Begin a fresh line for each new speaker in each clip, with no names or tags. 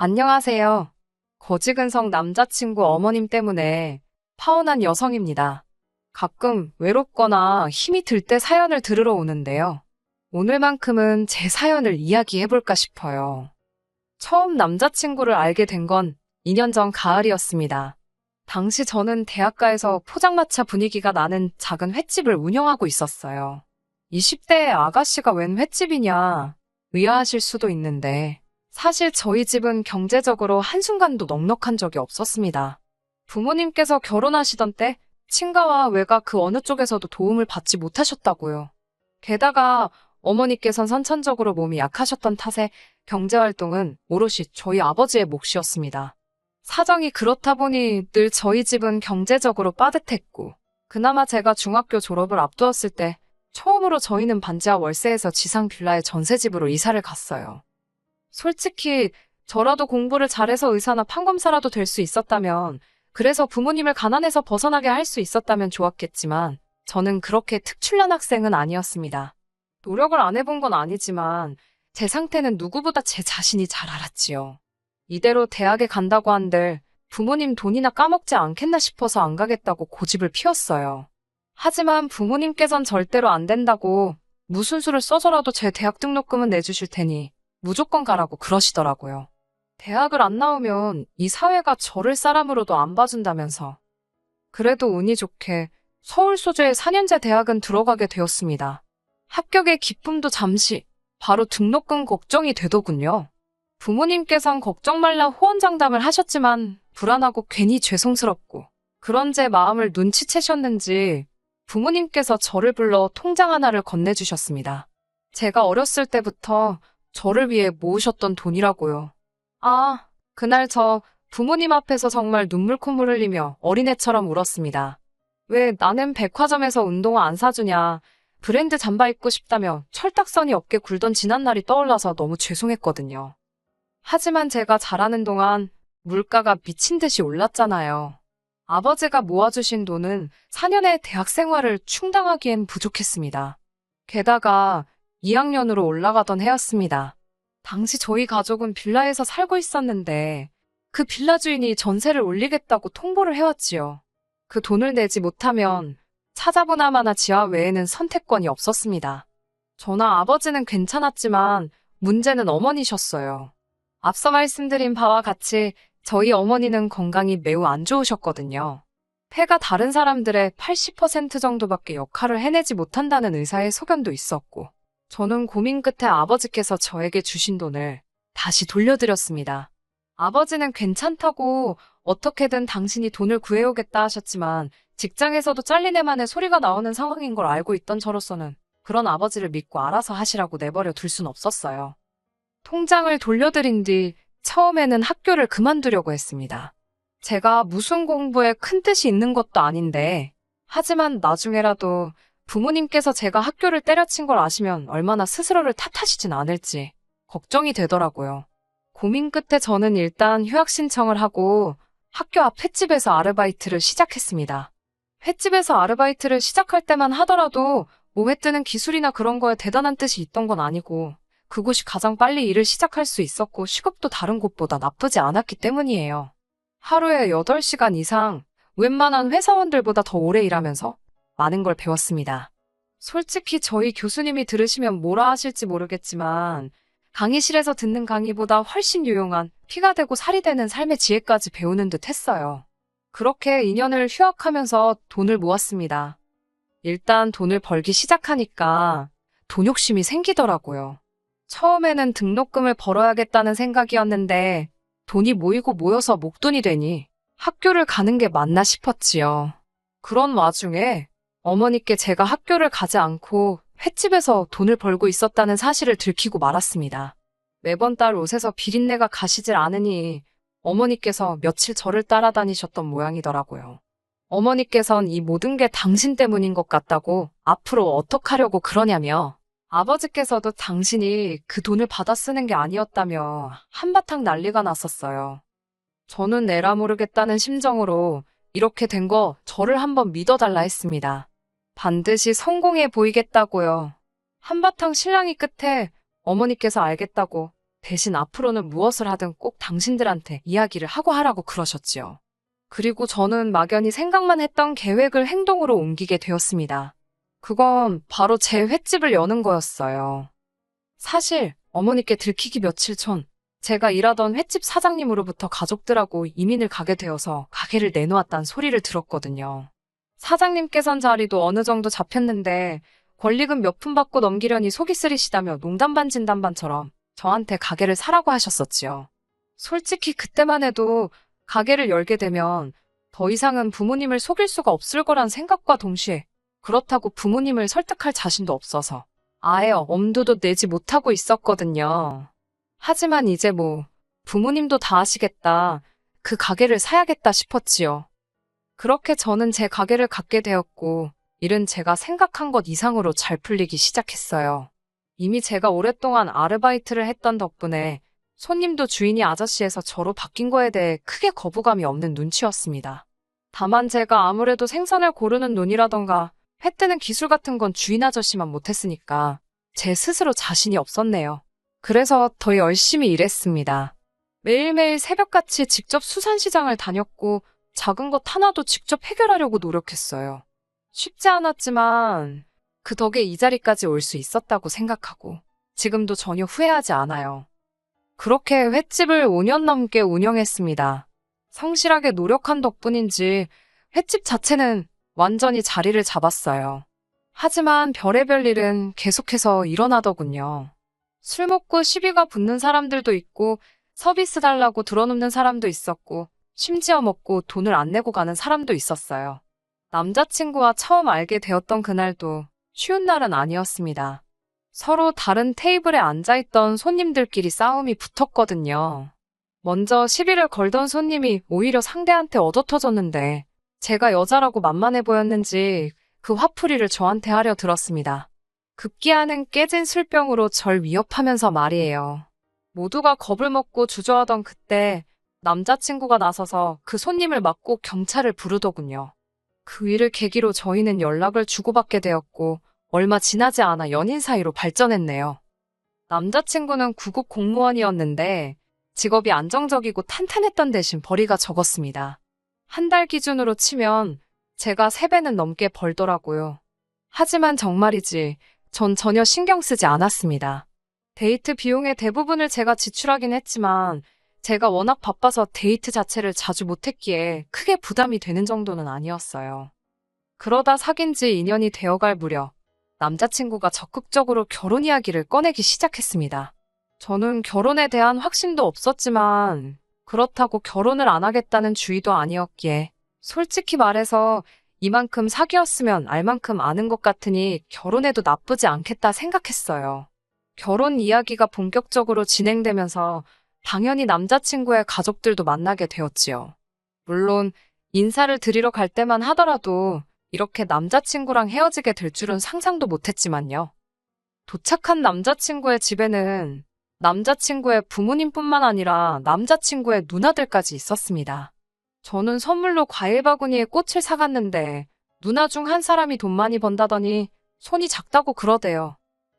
안녕하세요. 거지근성 남자친구 어머님 때문에 파혼한 여성입니다. 가끔 외롭거나 힘이 들 때 사연을 들으러 오는데요. 오늘만큼은 제 사연을 이야기해볼까 싶어요. 처음 남자친구를 알게 된 건 2년 전 가을이었습니다. 당시 저는 대학가에서 포장마차 분위기가 나는 작은 횟집을 운영하고 있었어요. 20대의 아가씨가 웬 횟집이냐 의아하실 수도 있는데 사실 저희 집은 경제적으로 한순간도 넉넉한 적이 없었습니다. 부모님께서 결혼하시던 때 친가와 외가 그 어느 쪽에서도 도움을 받지 못하셨다고요. 게다가 어머니께선 선천적으로 몸이 약하셨던 탓에 경제활동은 오롯이 저희 아버지의 몫이었습니다. 사정이 그렇다 보니 늘 저희 집은 경제적으로 빠듯했고, 그나마 제가 중학교 졸업을 앞두었을 때 처음으로 저희는 반지하 월세에서 지상 빌라의 전세집으로 이사를 갔어요. 솔직히 저라도 공부를 잘해서 의사나 판검사라도 될 수 있었다면, 그래서 부모님을 가난에서 벗어나게 할 수 있었다면 좋았겠지만, 저는 그렇게 특출난 학생은 아니었습니다. 노력을 안 해본 건 아니지만, 제 상태는 누구보다 제 자신이 잘 알았지요. 이대로 대학에 간다고 한들 부모님 돈이나 까먹지 않겠나 싶어서 안 가겠다고 고집을 피웠어요. 하지만 부모님께선 절대로 안 된다고 무슨 수를 써서라도 제 대학 등록금은 내주실 테니 무조건 가라고 그러시더라고요. 대학을 안 나오면 이 사회가 저를 사람으로도 안 봐준다면서. 그래도 운이 좋게 서울 소재의 4년제 대학은 들어가게 되었습니다. 합격의 기쁨도 잠시, 바로 등록금 걱정이 되더군요. 부모님께선 걱정 말라 호언장담을 하셨지만 불안하고 괜히 죄송스럽고 그런 제 마음을 눈치채셨는지 부모님께서 저를 불러 통장 하나를 건네주셨습니다. 제가 어렸을 때부터 저를 위해 모으셨던 돈이라고요. 아, 그날 저 부모님 앞에서 정말 눈물 콧물 흘리며 어린애처럼 울었습니다. 왜 나는 백화점에서 운동화 안 사주냐, 브랜드 잠바 입고 싶다며 철딱서니 어깨 굴던 지난날이 떠올라서 너무 죄송했거든요. 하지만 제가 자라는 동안 물가가 미친 듯이 올랐잖아요. 아버지가 모아주신 돈은 4년의 대학 생활을 충당하기엔 부족했습니다. 게다가 2학년으로 올라가던 해였습니다. 당시 저희 가족은 빌라에서 살고 있었는데 그 빌라 주인이 전세를 올리겠다고 통보를 해왔지요. 그 돈을 내지 못하면 찾아보나마나 지하 외에는 선택권이 없었습니다. 저나 아버지는 괜찮았지만 문제는 어머니셨어요. 앞서 말씀드린 바와 같이 저희 어머니는 건강이 매우 안 좋으셨거든요. 폐가 다른 사람들의 80% 정도밖에 역할을 해내지 못한다는 의사의 소견도 있었고, 저는 고민 끝에 아버지께서 저에게 주신 돈을 다시 돌려드렸습니다. 아버지는 괜찮다고 어떻게든 당신이 돈을 구해오겠다 하셨지만 직장에서도 잘리네만의 소리가 나오는 상황인 걸 알고 있던 저로서는 그런 아버지를 믿고 알아서 하시라고 내버려 둘 순 없었어요. 통장을 돌려드린 뒤 처음에는 학교를 그만두려고 했습니다. 제가 무슨 공부에 큰 뜻이 있는 것도 아닌데, 하지만 나중에라도 부모님께서 제가 학교를 때려친 걸 아시면 얼마나 스스로를 탓하시진 않을지 걱정이 되더라고요. 고민 끝에 저는 일단 휴학 신청을 하고 학교 앞 횟집에서 아르바이트를 시작했습니다. 횟집에서 아르바이트를 시작할 때만 하더라도 몸에 뜨는 기술이나 그런 거에 대단한 뜻이 있던 건 아니고 그곳이 가장 빨리 일을 시작할 수 있었고 시급도 다른 곳보다 나쁘지 않았기 때문이에요. 하루에 8시간 이상 웬만한 회사원들보다 더 오래 일하면서 많은 걸 배웠습니다. 솔직히 저희 교수님이 들으시면 뭐라 하실지 모르겠지만 강의실에서 듣는 강의보다 훨씬 유용한 피가 되고 살이 되는 삶의 지혜까지 배우는 듯 했어요. 그렇게 2년을 휴학하면서 돈을 모았습니다. 일단 돈을 벌기 시작하니까 돈 욕심이 생기더라고요. 처음에는 등록금을 벌어야겠다는 생각이었는데 돈이 모이고 모여서 목돈이 되니 학교를 가는 게 맞나 싶었지요. 그런 와중에 어머니께 제가 학교를 가지 않고 횟집에서 돈을 벌고 있었다는 사실을 들키고 말았습니다. 매번 딸 옷에서 비린내가 가시질 않으니 어머니께서 며칠 저를 따라다니셨던 모양이더라고요. 어머니께선 이 모든 게 당신 때문인 것 같다고 앞으로 어떡하려고 그러냐며 아버지께서도 당신이 그 돈을 받아 쓰는 게 아니었다며 한바탕 난리가 났었어요. 저는 내라 모르겠다는 심정으로 이렇게 된 거 저를 한번 믿어달라 했습니다. 반드시 성공해 보이겠다고요. 한바탕 실랑이 끝에 어머니께서 알겠다고 대신 앞으로는 무엇을 하든 꼭 당신들한테 이야기를 하고 하라고 그러셨지요. 그리고 저는 막연히 생각만 했던 계획을 행동으로 옮기게 되었습니다. 그건 바로 제 횟집을 여는 거였어요. 사실 어머니께 들키기 며칠 전 제가 일하던 횟집 사장님으로부터 가족들하고 이민을 가게 되어서 가게를 내놓았다는 소리를 들었거든요. 사장님께선 자리도 어느 정도 잡혔는데 권리금 몇 푼 받고 넘기려니 속이 쓰리시다며 농담반 진담반처럼 저한테 가게를 사라고 하셨었지요. 솔직히 그때만 해도 가게를 열게 되면 더 이상은 부모님을 속일 수가 없을 거란 생각과 동시에 그렇다고 부모님을 설득할 자신도 없어서 아예 엄두도 내지 못하고 있었거든요. 하지만 이제 부모님도 다 아시겠다. 그 가게를 사야겠다 싶었지요. 그렇게 저는 제 가게를 갖게 되었고 일은 제가 생각한 것 이상으로 잘 풀리기 시작했어요. 이미 제가 오랫동안 아르바이트를 했던 덕분에 손님도 주인이 아저씨에서 저로 바뀐 거에 대해 크게 거부감이 없는 눈치였습니다. 다만 제가 아무래도 생선을 고르는 눈이라던가 회 뜨는 기술 같은 건 주인 아저씨만 못했으니까 제 스스로 자신이 없었네요. 그래서 더 열심히 일했습니다. 매일매일 새벽같이 직접 수산시장을 다녔고 작은 것 하나도 직접 해결하려고 노력했어요. 쉽지 않았지만 그 덕에 이 자리까지 올 수 있었다고 생각하고 지금도 전혀 후회하지 않아요. 그렇게 횟집을 5년 넘게 운영했습니다. 성실하게 노력한 덕분인지 횟집 자체는 완전히 자리를 잡았어요. 하지만 별의별 일은 계속해서 일어나더군요. 술 먹고 시비가 붙는 사람들도 있고 서비스 달라고 들어눕는 사람도 있었고 심지어 먹고 돈을 안 내고 가는 사람도 있었어요. 남자친구와 처음 알게 되었던 그날도 쉬운 날은 아니었습니다. 서로 다른 테이블에 앉아있던 손님들끼리 싸움이 붙었거든요. 먼저 시비를 걸던 손님이 오히려 상대한테 얻어터졌는데 제가 여자라고 만만해 보였는지 그 화풀이를 저한테 하려 들었습니다. 급기야는 깨진 술병으로 절 위협하면서 말이에요. 모두가 겁을 먹고 주저하던 그때 남자친구가 나서서 그 손님을 맞고 경찰을 부르더군요. 그 일을 계기로 저희는 연락을 주고받게 되었고 얼마 지나지 않아 연인 사이로 발전했네요. 남자친구는 구급 공무원이었는데 직업이 안정적이고 탄탄했던 대신 벌이가 적었습니다. 한 달 기준으로 치면 제가 3배는 넘게 벌더라고요. 하지만 정말이지 전 전혀 신경 쓰지 않았습니다. 데이트 비용의 대부분을 제가 지출하긴 했지만 제가 워낙 바빠서 데이트 자체를 자주 못했기에 크게 부담이 되는 정도는 아니었어요. 그러다 사귄 지 2년이 되어갈 무렵 남자친구가 적극적으로 결혼 이야기를 꺼내기 시작했습니다. 저는 결혼에 대한 확신도 없었지만 그렇다고 결혼을 안 하겠다는 주의도 아니었기에 솔직히 말해서 이만큼 사귀었으면 알 만큼 아는 것 같으니 결혼해도 나쁘지 않겠다 생각했어요. 결혼 이야기가 본격적으로 진행되면서 당연히 남자친구의 가족들도 만나게 되었지요. 물론 인사를 드리러 갈 때만 하더라도 이렇게 남자친구랑 헤어지게 될 줄은 상상도 못했지만요. 도착한 남자친구의 집에는 남자친구의 부모님뿐만 아니라 남자친구의 누나들까지 있었습니다. 저는 선물로 과일 바구니에 꽃을 사갔는데 누나 중 한 사람이 돈 많이 번다더니 손이 작다고 그러대요.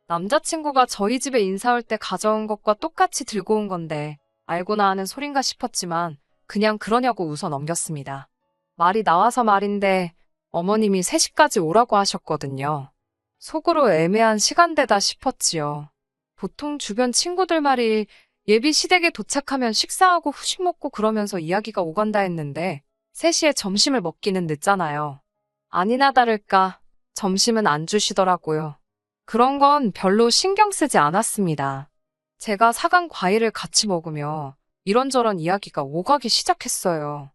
남자친구가 저희 집에 인사 올 때 가져온 것과 똑같이 들고 온 건데 알고나 하는 소린가 싶었지만 그냥 그러냐고 웃어 넘겼습니다. 말이 나와서 말인데 어머님이 3시까지 오라고 하셨거든요. 속으로 애매한 시간대다 싶었지요. 보통 주변 친구들 말이 예비 시댁에 도착하면 식사하고 후식 먹고 그러면서 이야기가 오간다 했는데 3시에 점심을 먹기는 늦잖아요. 아니나 다를까 점심은 안 주시더라고요. 그런 건 별로 신경 쓰지 않았습니다. 제가 사간 과일을 같이 먹으며 이런저런 이야기가 오가기 시작했어요.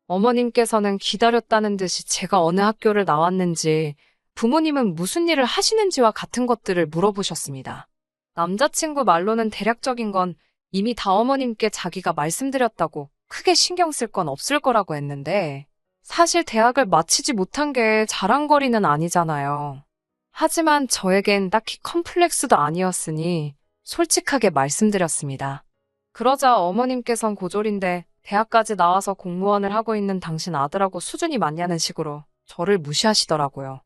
어머님께서는 기다렸다는 듯이 제가 어느 학교를 나왔는지, 부모님은 무슨 일을 하시는지와 같은 것들을 물어보셨습니다. 남자친구 말로는 대략적인 건 이미 다 어머님께 자기가 말씀드렸다고 크게 신경 쓸 건 없을 거라고 했는데, 사실 대학을 마치지 못한 게 자랑거리는 아니잖아요. 하지만 저에겐 딱히 컴플렉스도 아니었으니 솔직하게 말씀드렸습니다. 그러자 어머님께선 고졸인데 대학까지 나와서 공무원을 하고 있는 당신 아들하고 수준이 맞냐는 식으로 저를 무시하시더라고요.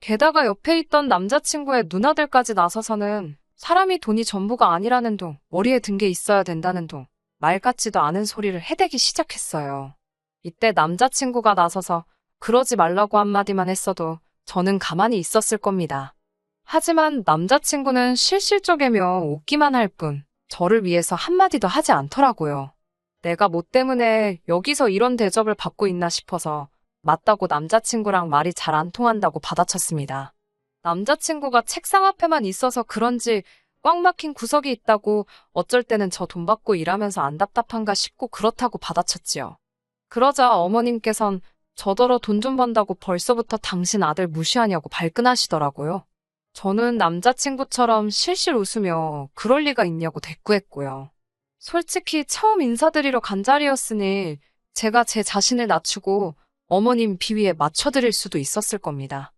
게다가 옆에 있던 남자친구의 누나들까지 나서서는 사람이 돈이 전부가 아니라는 둥, 머리에 든 게 있어야 된다는 둥, 말 같지도 않은 소리를 해대기 시작했어요. 이때 남자친구가 나서서 그러지 말라고 한마디만 했어도 저는 가만히 있었을 겁니다. 하지만 남자친구는 실실적이며 웃기만 할 뿐 저를 위해서 한마디도 하지 않더라고요. 내가 뭐 때문에 여기서 이런 대접을 받고 있나 싶어서 맞다고 남자친구랑 말이 잘 안 통한다고 받아쳤습니다. 남자친구가 책상 앞에만 있어서 그런지 꽉 막힌 구석이 있다고 어쩔 때는 저 돈 받고 일하면서 안 답답한가 싶고 그렇다고 받아쳤지요. 그러자 어머님께선 저더러 돈 좀 번다고 벌써부터 당신 아들 무시하냐고 발끈하시더라고요. 저는 남자친구처럼 실실 웃으며 그럴 리가 있냐고 대꾸했고요. 솔직히 처음 인사드리러 간 자리였으니 제가 제 자신을 낮추고 어머님 비위에 맞춰드릴 수도 있었을 겁니다.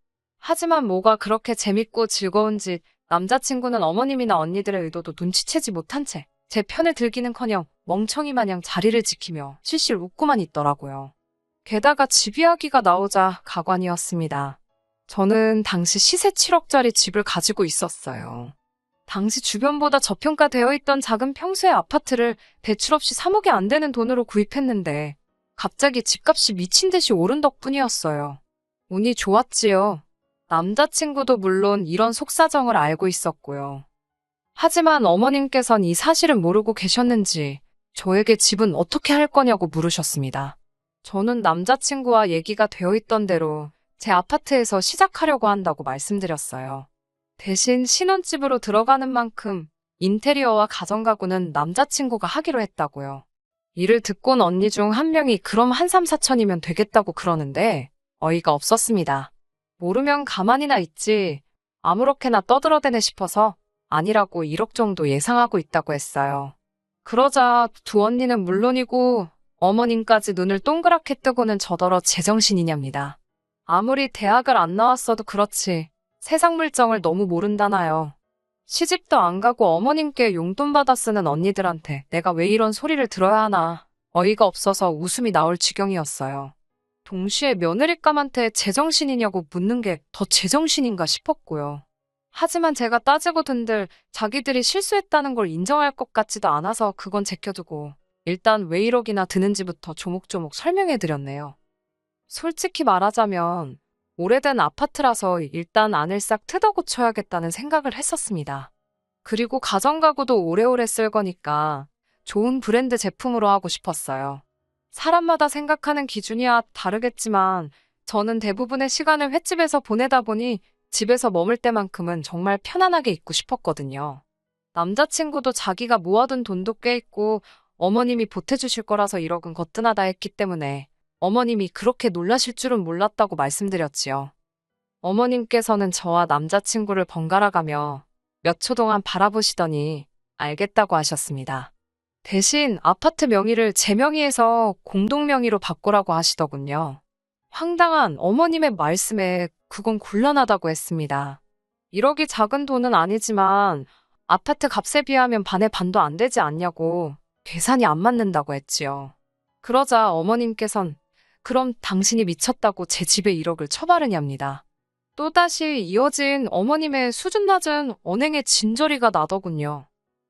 하지만 뭐가 그렇게 재밌고 즐거운지 남자친구는 어머님이나 언니들의 의도도 눈치채지 못한 채 제 편을 들기는커녕 멍청이 마냥 자리를 지키며 실실 웃고만 있더라고요. 게다가 집 이야기가 나오자 가관이었습니다. 저는 당시 시세 7억짜리 집을 가지고 있었어요. 당시 주변보다 저평가되어 있던 작은 평수의 아파트를 대출 없이 3억이 안 되는 돈으로 구입했는데 갑자기 집값이 미친 듯이 오른 덕분이었어요. 운이 좋았지요. 남자친구도 물론 이런 속사정을 알고 있었고요. 하지만 어머님께선 이 사실은 모르고 계셨는지 저에게 집은 어떻게 할 거냐고 물으셨습니다. 저는 남자친구와 얘기가 되어 있던 대로 제 아파트에서 시작하려고 한다고 말씀드렸어요. 대신 신혼집으로 들어가는 만큼 인테리어와 가정가구는 남자친구가 하기로 했다고요. 이를 듣곤 언니 중 한 명이 그럼 한 3, 4천이면 되겠다고 그러는데 어이가 없었습니다. 모르면 가만히나 있지 아무렇게나 떠들어대네 싶어서 아니라고 1억 정도 예상하고 있다고 했어요. 그러자 두 언니는 물론이고 어머님까지 눈을 동그랗게 뜨고는 저더러 제정신이냐입니다. 아무리 대학을 안 나왔어도 그렇지 세상 물정을 너무 모른다나요. 시집도 안 가고 어머님께 용돈 받아 쓰는 언니들한테 내가 왜 이런 소리를 들어야 하나 어이가 없어서 웃음이 나올 지경이었어요. 동시에 며느리감한테 제정신이냐고 묻는 게 더 제정신인가 싶었고요. 하지만 제가 따지고 든들 자기들이 실수했다는 걸 인정할 것 같지도 않아서 그건 제껴두고 일단 왜 1억이나 드는지부터 조목조목 설명해드렸네요. 솔직히 말하자면 오래된 아파트라서 일단 안을 싹 뜯어고쳐야겠다는 생각을 했었습니다. 그리고 가정가구도 오래오래 쓸 거니까 좋은 브랜드 제품으로 하고 싶었어요. 사람마다 생각하는 기준이야 다르겠지만 저는 대부분의 시간을 횟집에서 보내다 보니 집에서 머물 때만큼은 정말 편안하게 있고 싶었거든요. 남자친구도 자기가 모아둔 돈도 꽤 있고 어머님이 보태주실 거라서 1억은 거뜬하다 했기 때문에 어머님이 그렇게 놀라실 줄은 몰랐다고 말씀드렸지요. 어머님께서는 저와 남자친구를 번갈아가며 몇 초 동안 바라보시더니 알겠다고 하셨습니다. 대신 아파트 명의를 제 명의에서 공동 명의로 바꾸라고 하시더군요. 황당한 어머님의 말씀에 그건 곤란하다고 했습니다. 1억이 작은 돈은 아니지만 아파트 값에 비하면 반의 반도 안 되지 않냐고 계산이 안 맞는다고 했지요. 그러자 어머님께선 그럼 당신이 미쳤다고 제 집에 1억을 처바르냐입니다. 또다시 이어진 어머님의 수준 낮은 언행의 진저리가 나더군요.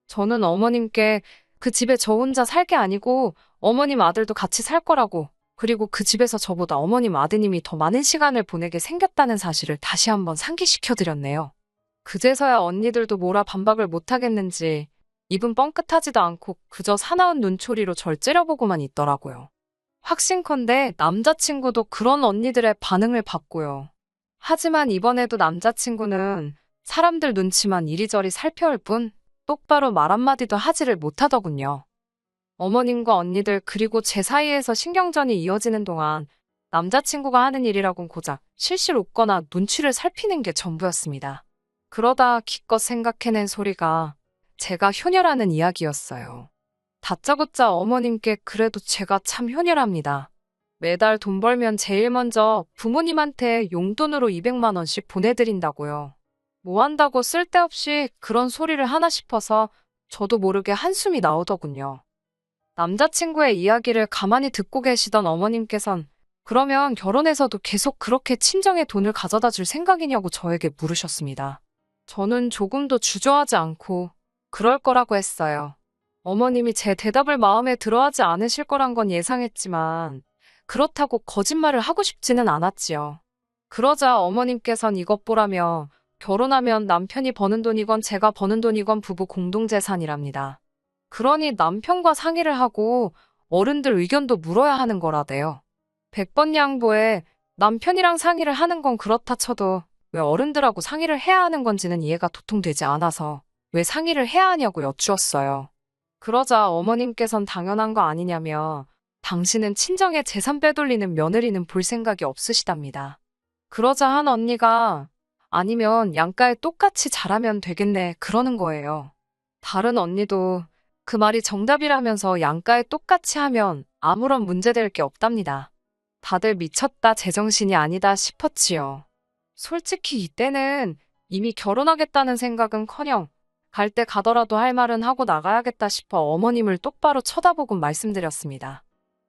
저는 어머님께 그 집에 저 혼자 살 게 아니고 어머님 아들도 같이 살 거라고 그리고 그 집에서 저보다 어머님 아드님이 더 많은 시간을 보내게 생겼다는 사실을 다시 한번 상기시켜드렸네요. 그제서야 언니들도 뭐라 반박을 못하겠는지 입은 뻥끗하지도 않고 그저 사나운 눈초리로 절 째려보고만 있더라고요. 확신컨대 남자친구도 그런 언니들의 반응을 봤고요. 하지만 이번에도 남자친구는 사람들 눈치만 이리저리 살펴올 뿐 똑바로 말 한마디도 하지를 못하더군요. 어머님과 언니들 그리고 제 사이에서 신경전이 이어지는 동안 남자친구가 하는 일이라곤 고작 실실 웃거나 눈치를 살피는 게 전부였습니다. 그러다 기껏 생각해낸 소리가 제가 효녀라는 이야기였어요. 다짜고짜 어머님께 그래도 제가 참 효녀랍니다. 매달 돈 벌면 제일 먼저 부모님한테 용돈으로 200만 원씩 보내드린다고요. 뭐 한다고 쓸데없이 그런 소리를 하나 싶어서 저도 모르게 한숨이 나오더군요. 남자친구의 이야기를 가만히 듣고 계시던 어머님께선 그러면 결혼해서도 계속 그렇게 친정에 돈을 가져다 줄 생각이냐고 저에게 물으셨습니다. 저는 조금도 주저하지 않고 그럴 거라고 했어요. 어머님이 제 대답을 마음에 들어하지 않으실 거란 건 예상했지만 그렇다고 거짓말을 하고 싶지는 않았지요. 그러자 어머님께선 이것 보라며 결혼하면 남편이 버는 돈이건 제가 버는 돈이건 부부 공동재산이랍니다. 그러니 남편과 상의를 하고 어른들 의견도 물어야 하는 거라대요. 100번 양보해 남편이랑 상의를 하는 건 그렇다 쳐도 왜 어른들하고 상의를 해야 하는 건지는 이해가 도통되지 않아서 왜 상의를 해야 하냐고 여쭈었어요. 그러자 어머님께선 당연한 거 아니냐며 당신은 친정에 재산 빼돌리는 며느리는 볼 생각이 없으시답니다. 그러자 한 언니가 아니면 양가에 똑같이 잘하면 되겠네 그러는 거예요. 다른 언니도 그 말이 정답이라면서 양가에 똑같이 하면 아무런 문제될 게 없답니다. 다들 미쳤다 제정신이 아니다 싶었지요. 솔직히 이때는 이미 결혼하겠다는 생각은커녕 갈 때 가더라도 할 말은 하고 나가야겠다 싶어 어머님을 똑바로 쳐다보고 말씀드렸습니다.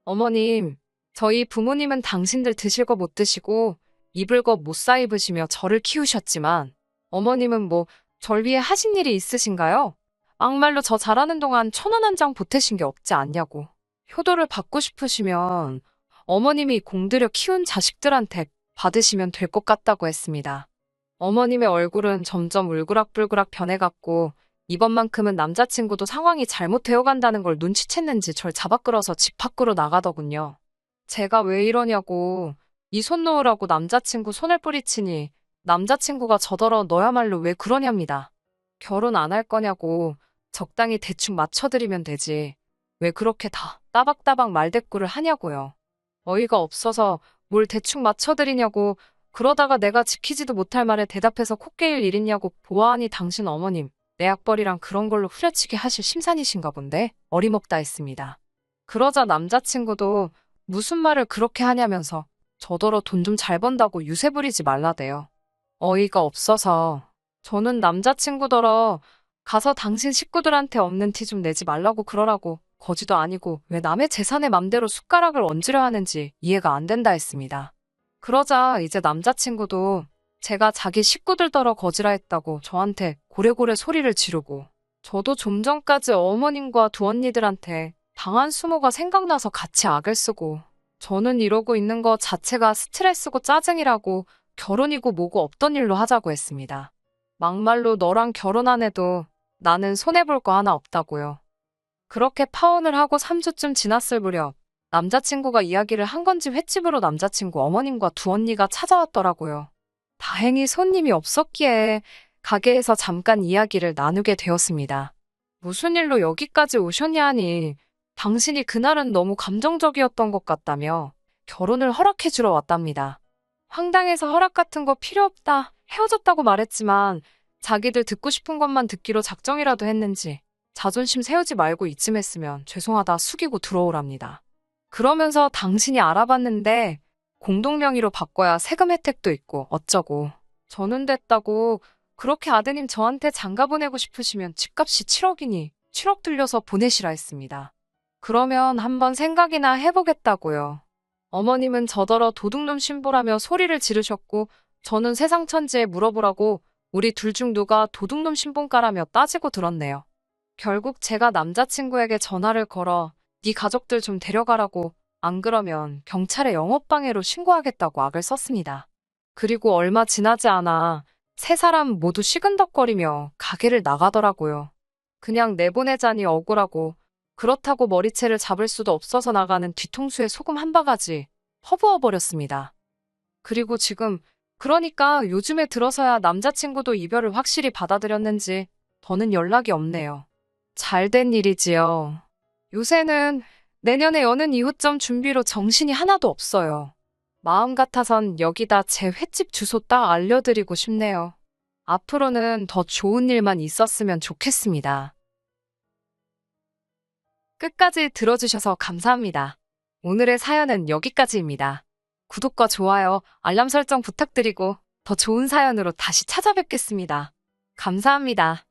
어머님, 저희 부모님은 당신들 드실 거 못 드시고 입을 거 못 사입으시며 저를 키우셨지만 어머님은 뭐 절 위해 하신 일이 있으신가요? 막말로 저 잘하는 동안 1,000원 한 장 보태신 게 없지 않냐고. 효도를 받고 싶으시면 어머님이 공들여 키운 자식들한테 받으시면 될 것 같다고 했습니다. 어머님의 얼굴은 점점 울그락불그락 변해갔고 이번만큼은 남자친구도 상황이 잘못되어 간다는 걸 눈치챘는지 절 잡아 끌어서 집 밖으로 나가더군요. 제가 왜 이러냐고 이 손 놓으라고 남자친구 손을 뿌리치니 남자친구가 저더러 너야말로 왜 그러냐입니다. 결혼 안 할 거냐고 적당히 대충 맞춰드리면 되지. 왜 그렇게 다 따박따박 말대꾸를 하냐고요. 어이가 없어서 뭘 대충 맞춰드리냐고 그러다가 내가 지키지도 못할 말에 대답해서 콧개일 일 있냐고 보아하니 당신 어머님 내 약벌이랑 그런 걸로 후려치기 하실 심산이신가 본데 어림없다 했습니다. 그러자 남자친구도 무슨 말을 그렇게 하냐면서 저더러 돈 좀 잘 번다고 유세 부리지 말라대요. 어이가 없어서 저는 남자친구더러 가서 당신 식구들한테 없는 티 좀 내지 말라고 그러라고 거지도 아니고 왜 남의 재산에 맘대로 숟가락을 얹으려 하는지 이해가 안 된다 했습니다. 그러자 이제 남자친구도 제가 자기 식구들더러 거지라 했다고 저한테 고래고래 소리를 지르고 저도 좀 전까지 어머님과 두 언니들한테 당한 수모가 생각나서 같이 악을 쓰고 저는 이러고 있는 거 자체가 스트레스고 짜증이라고 결혼이고 뭐고 없던 일로 하자고 했습니다. 막말로 너랑 결혼 안 해도 나는 손해볼 거 하나 없다고요. 그렇게 파혼을 하고 3주쯤 지났을 무렵 남자친구가 이야기를 한 건지 횟집으로 남자친구 어머님과 두 언니가 찾아왔더라고요. 다행히 손님이 없었기에 가게에서 잠깐 이야기를 나누게 되었습니다. 무슨 일로 여기까지 오셨냐 하니 당신이 그날은 너무 감정적이었던 것 같다며 결혼을 허락해주러 왔답니다. 황당해서 허락 같은 거 필요 없다 헤어졌다고 말했지만 자기들 듣고 싶은 것만 듣기로 작정이라도 했는지 자존심 세우지 말고 이쯤 했으면 죄송하다 숙이고 들어오랍니다. 그러면서 당신이 알아봤는데 공동명의로 바꿔야 세금 혜택도 있고 어쩌고 저는 됐다고 그렇게 아드님 저한테 장가 보내고 싶으시면 집값이 7억이니 7억 들려서 보내시라 했습니다. 그러면 한번 생각이나 해보겠다고요. 어머님은 저더러 도둑놈 신보라며 소리를 지르셨고 저는 세상 천지에 물어보라고 우리 둘 중 누가 도둑놈 신본가라며 따지고 들었네요. 결국 제가 남자친구에게 전화를 걸어 네 가족들 좀 데려가라고 안 그러면 경찰에 영업방해로 신고하겠다고 악을 썼습니다. 그리고 얼마 지나지 않아 세 사람 모두 시근덕거리며 가게를 나가더라고요. 그냥 내보내자니 억울하고 그렇다고 머리채를 잡을 수도 없어서 나가는 뒤통수에 소금 한 바가지 퍼부어 버렸습니다. 그리고 지금 그러니까 요즘에 들어서야 남자친구도 이별을 확실히 받아들였는지 더는 연락이 없네요. 잘된 일이지요. 요새는 내년에 여는 이웃점 준비로 정신이 하나도 없어요. 마음 같아선 여기다 제 횟집 주소 딱 알려드리고 싶네요. 앞으로는 더 좋은 일만 있었으면 좋겠습니다. 끝까지 들어주셔서 감사합니다. 오늘의 사연은 여기까지입니다. 구독과 좋아요, 알람 설정 부탁드리고 더 좋은 사연으로 다시 찾아뵙겠습니다. 감사합니다.